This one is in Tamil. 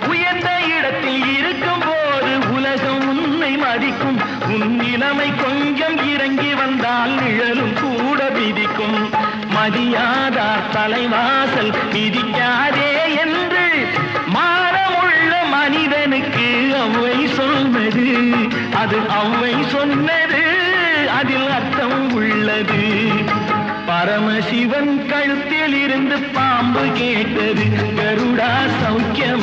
உயர்ந்த இடத்தில் இருக்கும் போது உலகம் உன்னை மதிக்கும். உன் நிலைமை கொஞ்சம் இறங்கி வந்தால் நிழலும் கூட விதிக்கும். மதியாதார் தலைவாசல் மிதிக்காதே என்று மானமுள்ள மனிதனுக்கு அவ்வை சொன்னது. அது அவ்வை சொன்னது, அதில் அர்த்தம் உள்ளது. பரமசிவன் கழுத்தில் இருந்து பாம்பு கேட்டது, கருடா சௌக்கியம்